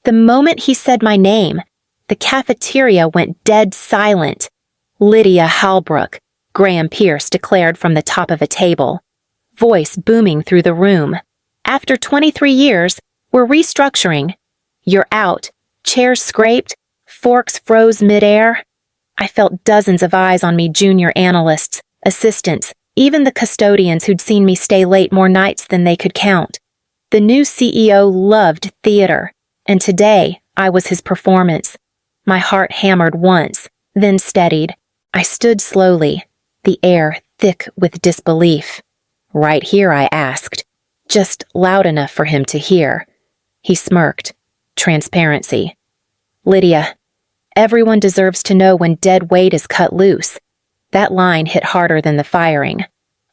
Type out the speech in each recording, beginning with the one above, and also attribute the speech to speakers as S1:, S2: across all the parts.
S1: The moment he said my name, the cafeteria went dead silent. Lydia Halbrook, Graham Pierce declared from the top of a table, voice booming through the room. After 23 years, we're restructuring. You're out. Chairs scraped. Forks froze midair. I felt dozens of eyes on me, junior analysts, assistants, even the custodians who'd seen me stay late more nights than they could count. The new CEO loved theater, and today I was his performance. My heart hammered once, then steadied. I stood slowly, the air thick with disbelief. Right here, I asked, just loud enough for him to hear. He smirked. Transparency. Lydia, everyone deserves to know when dead weight is cut loose. That line hit harder than the firing.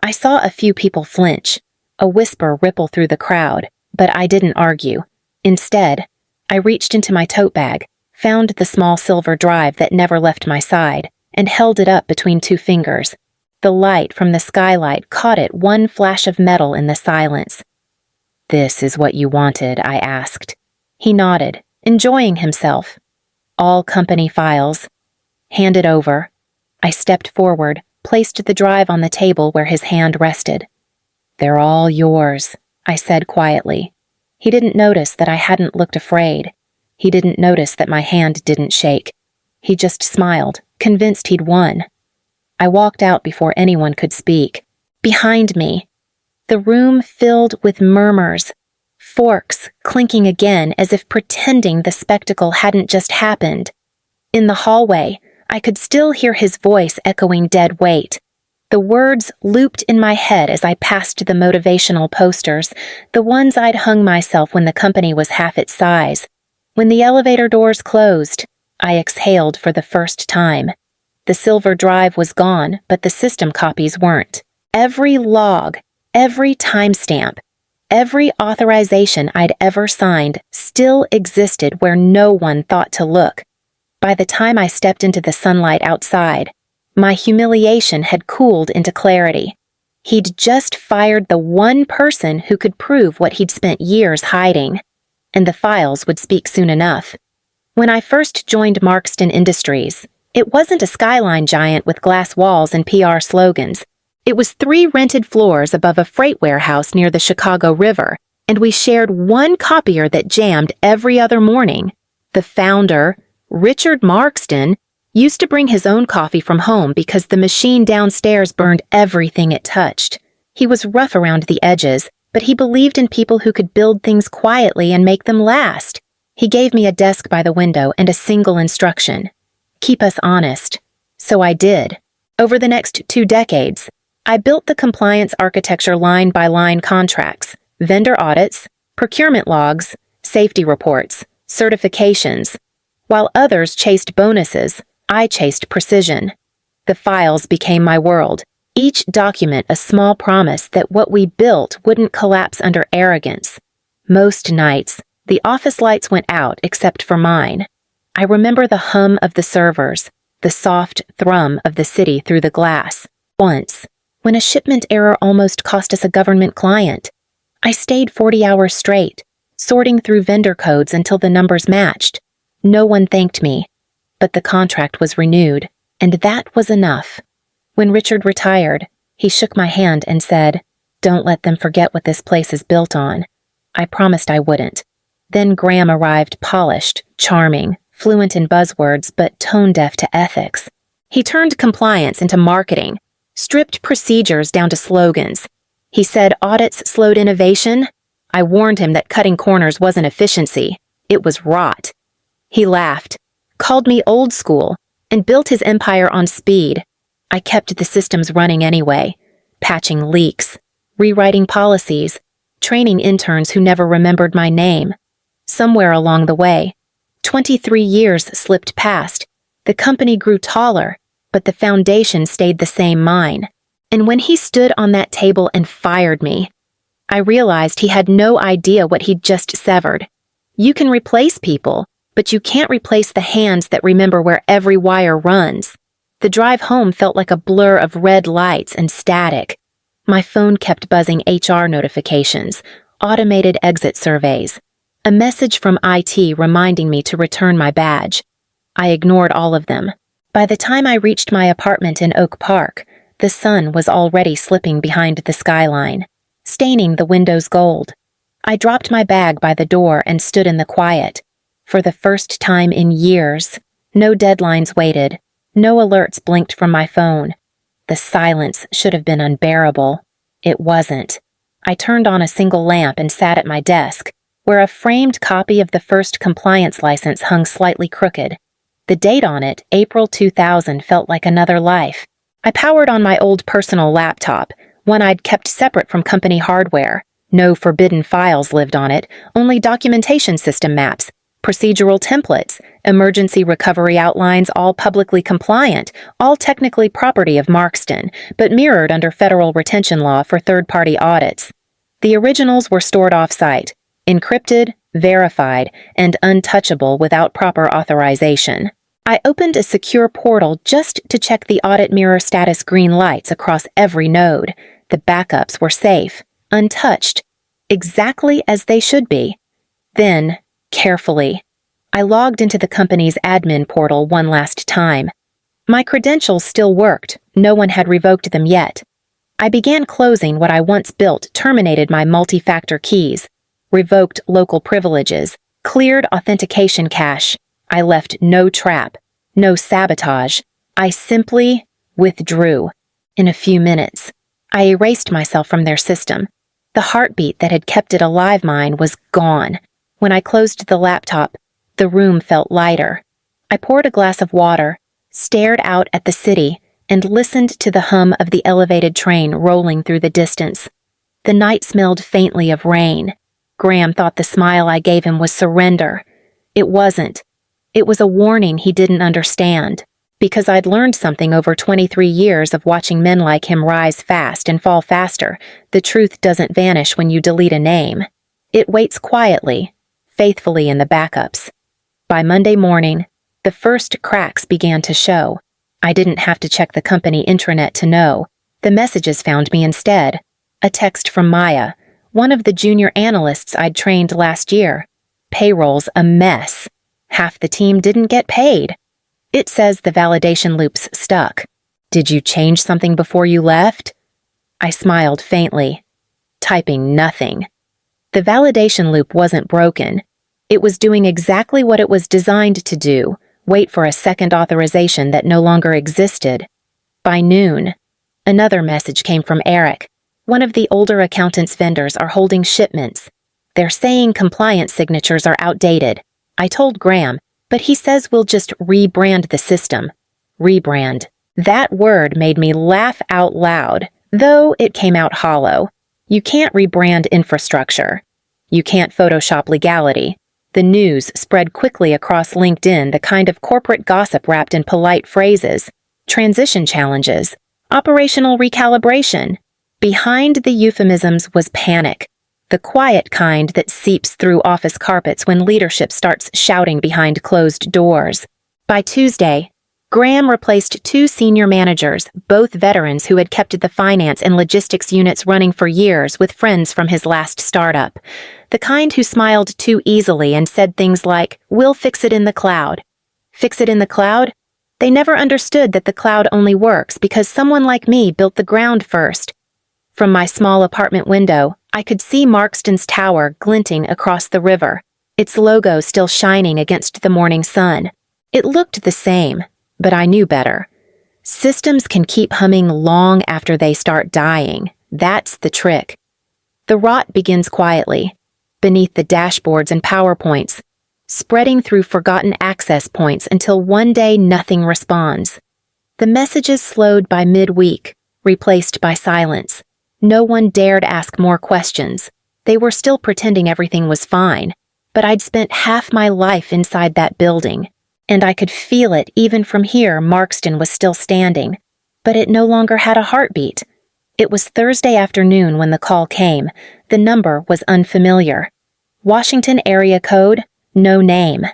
S1: I saw a few people flinch, a whisper ripple through the crowd, but I didn't argue. Instead, I reached into my tote bag, found the small silver drive that never left my side, and held it up between two fingers. The light from the skylight caught it one flash of metal in the silence. "This is what you wanted," I asked. He nodded, enjoying himself. "All company files." Handed over. I stepped forward, placed the drive on the table where his hand rested. "They're all yours," I said quietly. He didn't notice that I hadn't looked afraid. He didn't notice that my hand didn't shake. He just smiled, convinced he'd won. I walked out before anyone could speak. Behind me, the room filled with murmurs, forks clinking again as if pretending the spectacle hadn't just happened. In the hallway, I could still hear his voice echoing dead weight. The words looped in my head as I passed the motivational posters, the ones I'd hung myself when the company was half its size. When the elevator doors closed, I exhaled for the first time. The silver drive was gone, but the system copies weren't. Every log, every timestamp, every authorization I'd ever signed still existed where no one thought to look. By the time I stepped into the sunlight outside, my humiliation had cooled into clarity. He'd just fired the one person who could prove what he'd spent years hiding, and the files would speak soon enough. When I first joined Markston Industries, it wasn't a skyline giant with glass walls and PR slogans. It was 3 rented floors above a freight warehouse near the Chicago River, and we shared one copier that jammed every other morning. The founder, Richard Markston, used to bring his own coffee from home because the machine downstairs burned everything it touched. He was rough around the edges, but he believed in people who could build things quietly and make them last. He gave me a desk by the window and a single instruction: keep us honest. So I did. Over the next 2 decades, I built the compliance architecture line-by-line contracts, vendor audits, procurement logs, safety reports, certifications. While others chased bonuses, I chased precision. The files became my world, each document a small promise that what we built wouldn't collapse under arrogance. Most nights, the office lights went out except for mine. I remember the hum of the servers, the soft thrum of the city through the glass. Once, when a shipment error almost cost us a government client, I stayed 40 hours straight, sorting through vendor codes until the numbers matched. No one thanked me, but the contract was renewed, and that was enough. When Richard retired, he shook my hand and said, "Don't let them forget what this place is built on." I promised I wouldn't. Then Graham arrived, polished, charming, fluent in buzzwords, but tone-deaf to ethics. He turned compliance into marketing, stripped procedures down to slogans. He said audits slowed innovation. I warned him that cutting corners wasn't efficiency. It was rot. He laughed, called me old school, and built his empire on speed. I kept the systems running anyway, patching leaks, rewriting policies, training interns who never remembered my name. Somewhere along the way, 23 years slipped past. The company grew taller, but the foundation stayed the same mine. And when he stood on that table and fired me, I realized he had no idea what he'd just severed. You can replace people, but you can't replace the hands that remember where every wire runs. The drive home felt like a blur of red lights and static. My phone kept buzzing HR notifications, automated exit surveys. A message from IT reminding me to return my badge. I ignored all of them. By the time I reached my apartment in Oak Park, the sun was already slipping behind the skyline, staining the windows gold. I dropped my bag by the door and stood in the quiet. For the first time in years, no deadlines waited, no alerts blinked from my phone. The silence should have been unbearable. It wasn't. I turned on a single lamp and sat at my desk, where a framed copy of the first compliance license hung slightly crooked. The date on it, April 2000, felt like another life. I powered on my old personal laptop, one I'd kept separate from company hardware. No forbidden files lived on it, only documentation system maps, procedural templates, emergency recovery outlines, all publicly compliant, all technically property of Markston, but mirrored under federal retention law for third-party audits. The originals were stored off-site, encrypted, verified, and untouchable without proper authorization. I opened a secure portal just to check the audit mirror status green lights across every node. The backups were safe, untouched, exactly as they should be. Then, carefully, I logged into the company's admin portal one last time. My credentials still worked, no one had revoked them yet. I began closing what I once built, terminated my multi-factor keys, revoked local privileges, cleared authentication cache. I left no trap, no sabotage. I simply withdrew. In a few minutes, I erased myself from their system. The heartbeat that had kept it alive mine was gone. When I closed the laptop, the room felt lighter. I poured a glass of water, stared out at the city, and listened to the hum of the elevated train rolling through the distance. The night smelled faintly of rain. Graham thought the smile I gave him was surrender. It wasn't. It was a warning he didn't understand, because I'd learned something over 23 years of watching men like him rise fast and fall faster. The truth doesn't vanish when you delete a name. It waits quietly, faithfully in the backups. By Monday morning, the first cracks began to show. I didn't have to check the company intranet to know. The messages found me instead. A text from Maya, one of the junior analysts I'd trained last year. Payroll's a mess. Half the team didn't get paid. It says the validation loop's stuck. Did you change something before you left? I smiled faintly, typing nothing. The validation loop wasn't broken. It was doing exactly what it was designed to do, wait for a second authorization that no longer existed. By noon, another message came from Eric. One of the older accountant's vendors are holding shipments. They're saying compliance signatures are outdated. I told Graham, but he says we'll just rebrand the system. Rebrand. That word made me laugh out loud, though it came out hollow. You can't rebrand infrastructure. You can't Photoshop legality. The news spread quickly across LinkedIn, the kind of corporate gossip wrapped in polite phrases. Transition challenges. Operational recalibration. Behind the euphemisms was panic. The quiet kind that seeps through office carpets when leadership starts shouting behind closed doors. By Tuesday, Graham replaced 2 senior managers, both veterans who had kept the finance and logistics units running for years with friends from his last startup. The kind who smiled too easily and said things like, "We'll fix it in the cloud." Fix it in the cloud? They never understood that the cloud only works because someone like me built the ground first. From my small apartment window, I could see Markston's tower glinting across the river, its logo still shining against the morning sun. It looked the same, but I knew better. Systems can keep humming long after they start dying. That's the trick. The rot begins quietly, beneath the dashboards and PowerPoints, spreading through forgotten access points until one day nothing responds. The messages slowed by midweek, replaced by silence. No one dared ask more questions. They were still pretending everything was fine, but I'd spent half my life inside that building, and I could feel it even from here. Markston was still standing, but it no longer had a heartbeat. It was Thursday afternoon when the call came. The number was unfamiliar. Washington area code, no name.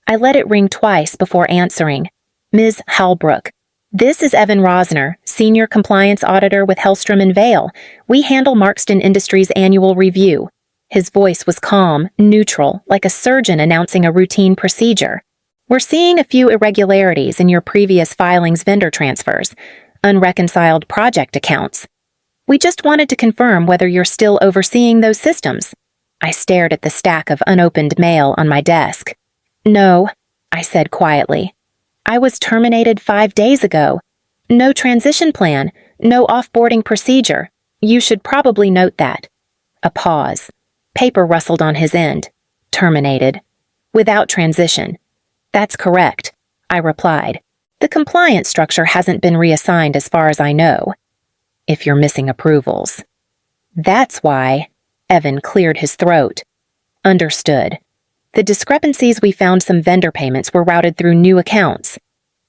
S1: I let it ring twice before answering. Ms. Halbrook. This is Evan Rosner, Senior Compliance Auditor with Hellstrom & Unveiled. We handle Markston Industries' annual review. His voice was calm, neutral, like a surgeon announcing a routine procedure. "We're seeing a few irregularities in your previous filings vendor transfers, unreconciled project accounts. We just wanted to confirm whether you're still overseeing those systems." I stared at the stack of unopened mail on my desk. "No," I said quietly. "I was terminated 5 days ago. No transition plan, no offboarding procedure. You should probably note that." A pause. Paper rustled on his end. "Terminated. Without transition." "That's correct," I replied. "The compliance structure hasn't been reassigned as far as I know." "If you're missing approvals." "That's why." Evan cleared his throat. "Understood. The discrepancies we found, some vendor payments were routed through new accounts.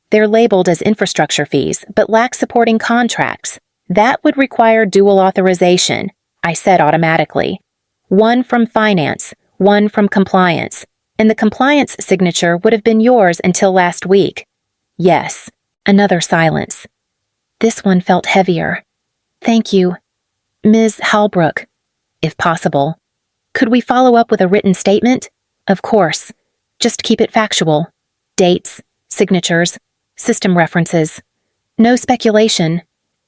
S1: They're labeled as infrastructure fees, but lack supporting contracts. That would require dual authorization," I said automatically. "One from finance, one from compliance, and the compliance signature would have been yours until last week." "Yes." Another silence. This one felt heavier. "Thank you. Ms. Halbrook, if possible. Could we follow up with a written statement?" "Of course. Just keep it factual. Dates, signatures, system references. No speculation."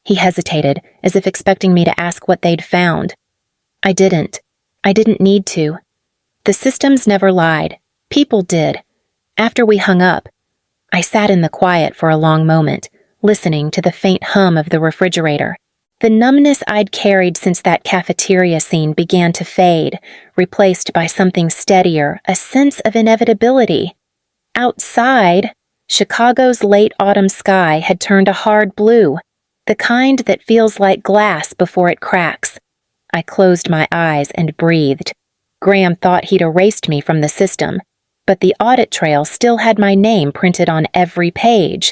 S1: He hesitated, as if expecting me to ask what they'd found. I didn't. I didn't need to. The systems never lied. People did. After we hung up, I sat in the quiet for a long moment, listening to the faint hum of the refrigerator. The numbness I'd carried since that cafeteria scene began to fade, replaced by something steadier, a sense of inevitability. Outside, Chicago's late autumn sky had turned a hard blue, the kind that feels like glass before it cracks. I closed my eyes and breathed. Graham thought he'd erased me from the system, but the audit trail still had my name printed on every page,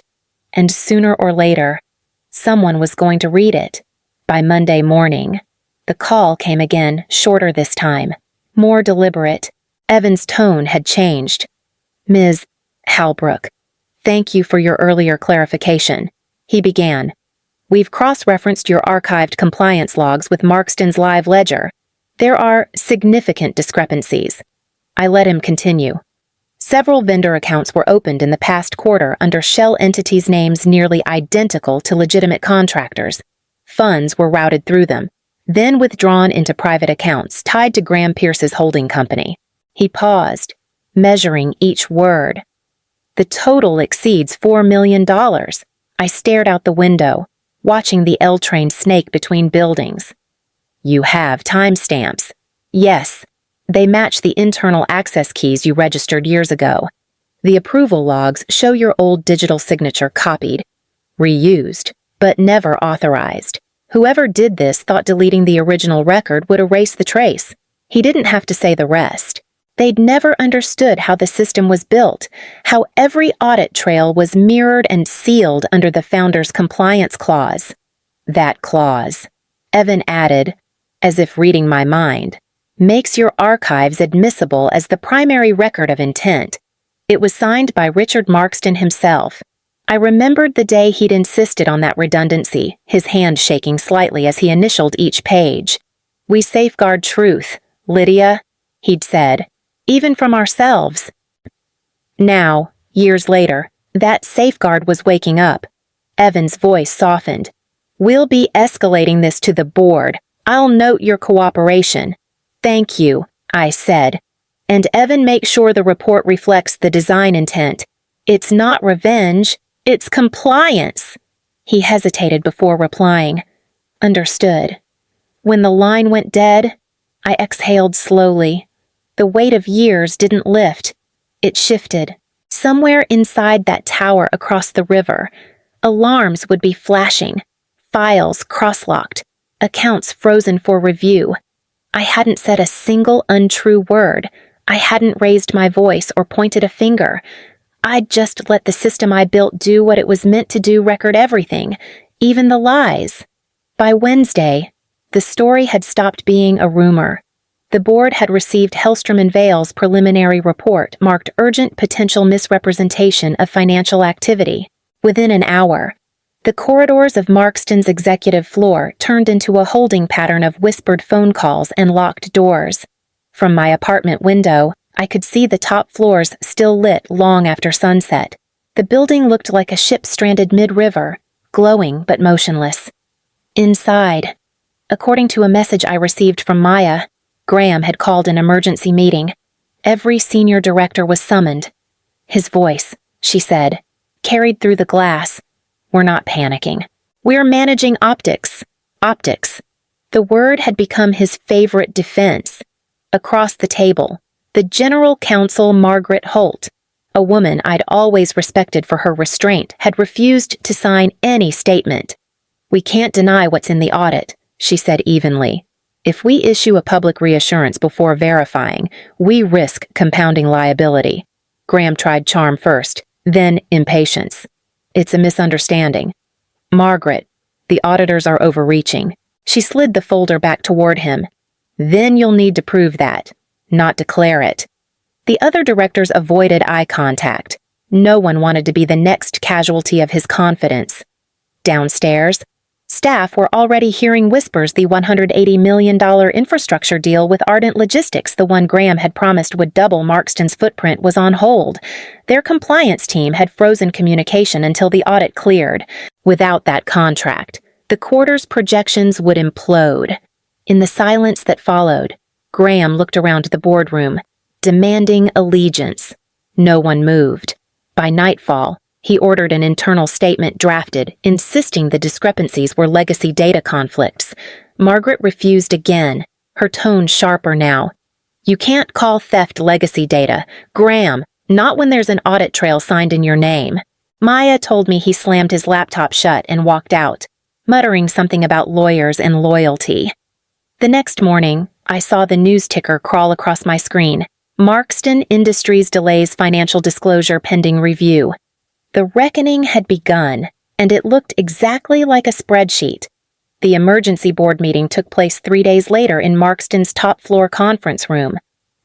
S1: and sooner or later, someone was going to read it. By Monday morning, the call came again, shorter this time, more deliberate. Evan's tone had changed. "Ms. Halbrook, thank you for your earlier clarification," he began. "We've cross-referenced your archived compliance logs with Markston's live ledger. There are significant discrepancies." I let him continue. "Several vendor accounts were opened in the past quarter under shell entities' names nearly identical to legitimate contractors. Funds were routed through them, then withdrawn into private accounts tied to Graham Pierce's holding company." He paused, measuring each word. "The total exceeds $4 million. I stared out the window, watching the L train snake between buildings. "You have timestamps." "Yes. They match the internal access keys you registered years ago. The approval logs show your old digital signature copied, reused, but never authorized. Whoever did this thought deleting the original record would erase the trace. He didn't have to say the rest. They'd never understood how the system was built, how every audit trail was mirrored and sealed under the founder's compliance clause." "That clause," Evan added, as if reading my mind, "makes your archives admissible as the primary record of intent. It was signed by Richard Markston himself." I remembered the day he'd insisted on that redundancy, his hand shaking slightly as he initialed each page. "We safeguard truth, Lydia," he'd said, "even from ourselves." Now, years later, that safeguard was waking up. Evan's voice softened. "We'll be escalating this to the board. I'll note your cooperation." "Thank you," I said. "And Evan, make sure the report reflects the design intent. It's not revenge. It's compliance." He hesitated before replying. "Understood." When the line went dead, I exhaled slowly. The weight of years didn't lift. It shifted. Somewhere inside that tower across the river, alarms would be flashing, files cross-locked, accounts frozen for review. I hadn't said a single untrue word. I hadn't raised my voice or pointed a finger. I'd just let the system I built do what it was meant to do, record everything, even the lies. By Wednesday, the story had stopped being a rumor. The board had received Hellstrom and Vale's preliminary report marked urgent potential misrepresentation of financial activity. Within an hour, the corridors of Markston's executive floor turned into a holding pattern of whispered phone calls and locked doors. From my apartment window, I could see the top floors still lit long after sunset. The building looked like a ship stranded mid-river, glowing but motionless. Inside, according to a message I received from Maya, Graham had called an emergency meeting. Every senior director was summoned. His voice, she said, carried through the glass. "We're not panicking. We're managing optics." Optics. The word had become his favorite defense. Across the table, the General Counsel Margaret Holt, a woman I'd always respected for her restraint, had refused to sign any statement. "We can't deny what's in the audit," she said evenly. "If we issue a public reassurance before verifying, we risk compounding liability." Graham tried charm first, then impatience. "It's a misunderstanding. Margaret, the auditors are overreaching." She slid the folder back toward him. "Then you'll need to prove that, not declare it." The other directors avoided eye contact. No one wanted to be the next casualty of his confidence. Downstairs, staff were already hearing whispers the $180 million infrastructure deal with Ardent Logistics, the one Graham had promised would double Markston's footprint, was on hold. Their compliance team had frozen communication until the audit cleared. Without that contract, the quarter's projections would implode. In the silence that followed, Graham looked around the boardroom, demanding allegiance. No one moved. By nightfall, he ordered an internal statement drafted, insisting the discrepancies were legacy data conflicts. Margaret refused again, her tone sharper now. "You can't call theft legacy data. Graham, not when there's an audit trail signed in your name." Maya told me he slammed his laptop shut and walked out, muttering something about lawyers and loyalty. The next morning, I saw the news ticker crawl across my screen. Markston Industries delays financial disclosure pending review. The reckoning had begun, and it looked exactly like a spreadsheet. The emergency board meeting took place 3 days later in Markston's top-floor conference room,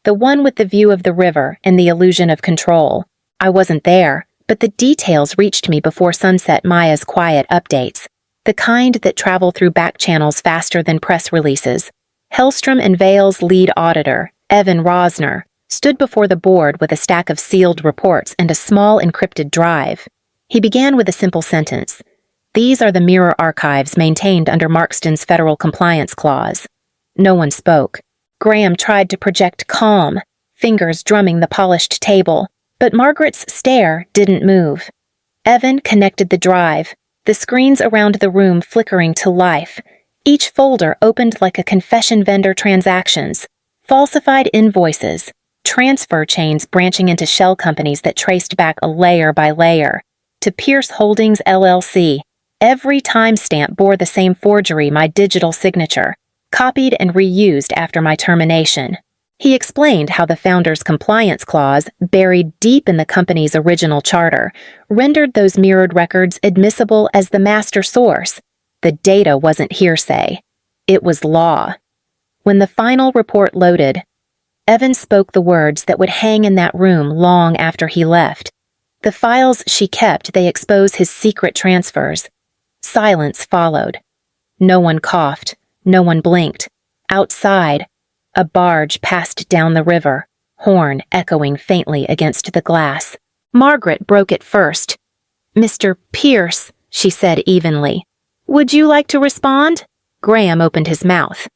S1: the one with the view of the river and the illusion of control. I wasn't there, but the details reached me before sunset. Maya's quiet updates, the kind that travel through back channels faster than press releases. Hellstrom and Vale's lead auditor, Evan Rosner, stood before the board with a stack of sealed reports and a small encrypted drive. He began with a simple sentence. "These are the mirror archives maintained under Markston's federal compliance clause." No one spoke. Graham tried to project calm, fingers drumming the polished table, but Margaret's stare didn't move. Evan connected the drive, the screens around the room flickering to life. Each folder opened like a confession vendor transactions, falsified invoices, transfer chains branching into shell companies that traced back a layer by layer. To Pierce Holdings LLC, every timestamp bore the same forgery, my digital signature, copied and reused after my termination. He explained how the founder's compliance clause, buried deep in the company's original charter, rendered those mirrored records admissible as the master source. The data wasn't hearsay. It was law. When the final report loaded, Evan spoke the words that would hang in that room long after he left. The files she kept, they expose his secret transfers. Silence followed. No one coughed. No one blinked. Outside, a barge passed down the river, horn echoing faintly against the glass. Margaret broke it first. "Mr. Pierce," she said evenly. "Would you like to respond?" Graham opened his mouth.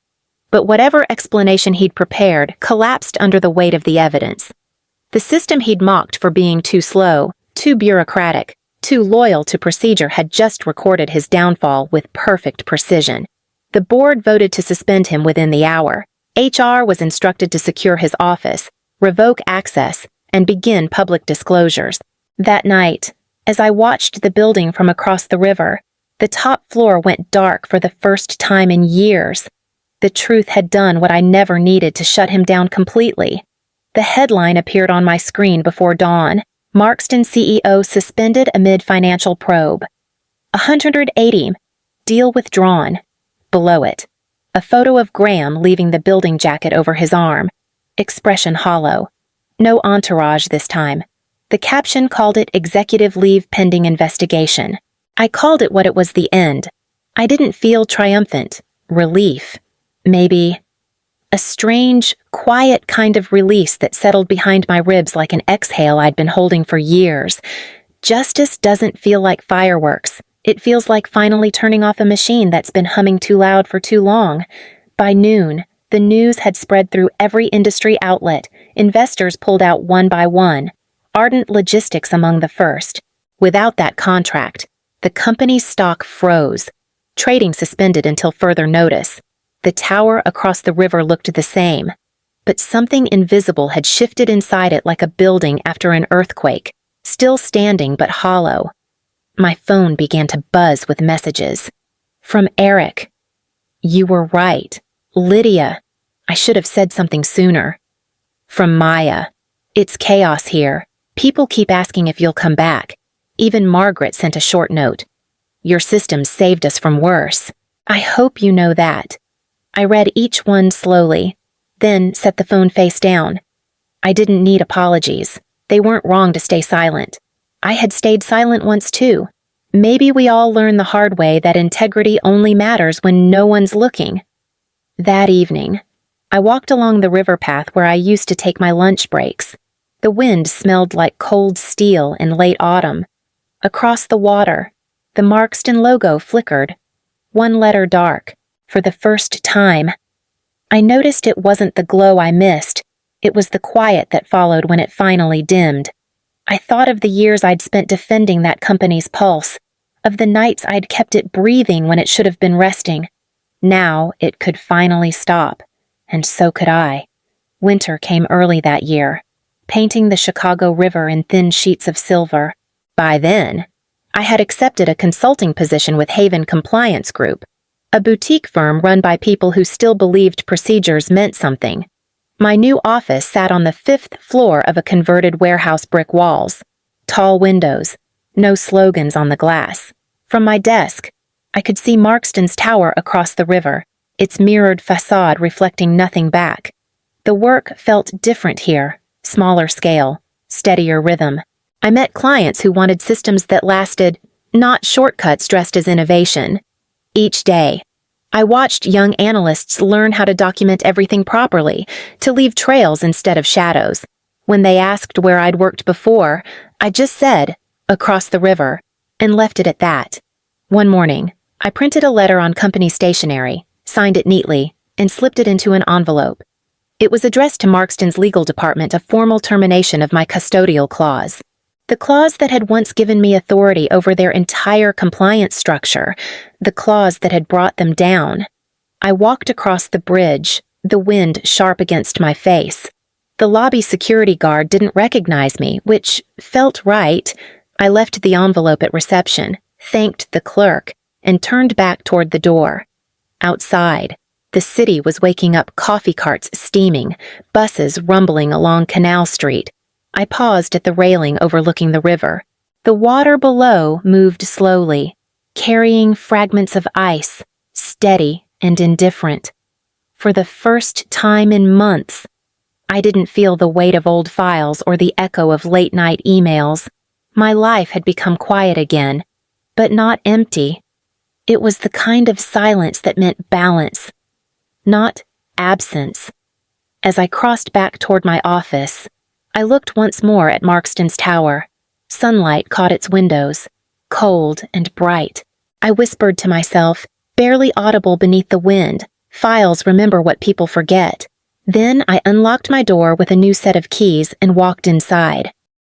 S1: But whatever explanation he'd prepared collapsed under the weight of the evidence. The system he'd mocked for being too slow, too bureaucratic, too loyal to procedure had just recorded his downfall with perfect precision. The board voted to suspend him within the hour. HR was instructed to secure his office, revoke access, and begin public disclosures. That night, as I watched the building from across the river, the top floor went dark for the first time in years. The truth had done what I never needed to shut him down completely. The headline appeared on my screen before dawn. Markston CEO suspended amid financial probe. 180. Deal withdrawn. Below it, a photo of Graham leaving the building jacket over his arm. Expression hollow. No entourage this time. The caption called it executive leave pending investigation. I called it what it was, the end. I didn't feel triumphant. Relief. Maybe A strange, quiet kind of release that settled behind my ribs like an exhale I'd been holding for years. Justice doesn't feel like fireworks. It feels like finally turning off a machine that's been humming too loud for too long. By noon, the news had spread through every industry outlet. Investors pulled out one by one. Ardent Logistics among the first. Without that contract, the company's stock froze. Trading suspended until further notice. The tower across the river looked the same. But something invisible had shifted inside it like a building after an earthquake, still standing but hollow. My phone began to buzz with messages. From Eric. You were right. Lydia. I should have said something sooner. From Maya. It's chaos here. People keep asking if you'll come back. Even Margaret sent a short note. Your systems saved us from worse. I hope you know that. I read each one slowly, then set the phone face down. I didn't need apologies. They weren't wrong to stay silent. I had stayed silent once too. Maybe we all learn the hard way that integrity only matters when no one's looking. That evening, I walked along the river path where I used to take my lunch breaks. The wind smelled like cold steel in late autumn. Across the water, the Markston logo flickered, one letter dark, for the first time. I noticed it wasn't the glow I missed. It was the quiet that followed when it finally dimmed. I thought of the years I'd spent defending that company's pulse, of the nights I'd kept it breathing when it should have been resting. Now it could finally stop, and so could I. Winter came early that year, painting the Chicago River in thin sheets of silver. By then, I had accepted a consulting position with Haven Compliance Group, a boutique firm run by people who still believed procedures meant something. My new office sat on the 5th floor of a converted warehouse brick walls. Tall windows, no slogans on the glass. From my desk, I could see Markston's tower across the river, its mirrored facade reflecting nothing back. The work felt different here, smaller scale, steadier rhythm. I met clients who wanted systems that lasted, not shortcuts dressed as innovation. Each day, I watched young analysts learn how to document everything properly, to leave trails instead of shadows. When they asked where I'd worked before, I just said, across the river, and left it at that. One morning, I printed a letter on company stationery, signed it neatly, and slipped it into an envelope. It was addressed to Markston's legal department, a formal termination of my custodial clause. The clause that had once given me authority over their entire compliance structure, the clause that had brought them down. I walked across the bridge, the wind sharp against my face. The lobby security guard didn't recognize me, which felt right. I left the envelope at reception, thanked the clerk, and turned back toward the door. Outside, the city was waking up, coffee carts steaming, buses rumbling along Canal Street. I paused at the railing overlooking the river. The water below moved slowly, carrying fragments of ice, steady and indifferent. For the first time in months, I didn't feel the weight of old files or the echo of late-night emails. My life had become quiet again, but not empty. It was the kind of silence that meant balance, not absence. As I crossed back toward my office, I looked once more at Markston's tower. Sunlight caught its windows, cold and bright. I whispered to myself, barely audible beneath the wind, files remember what people forget. Then I unlocked my door with a new set of keys and walked inside.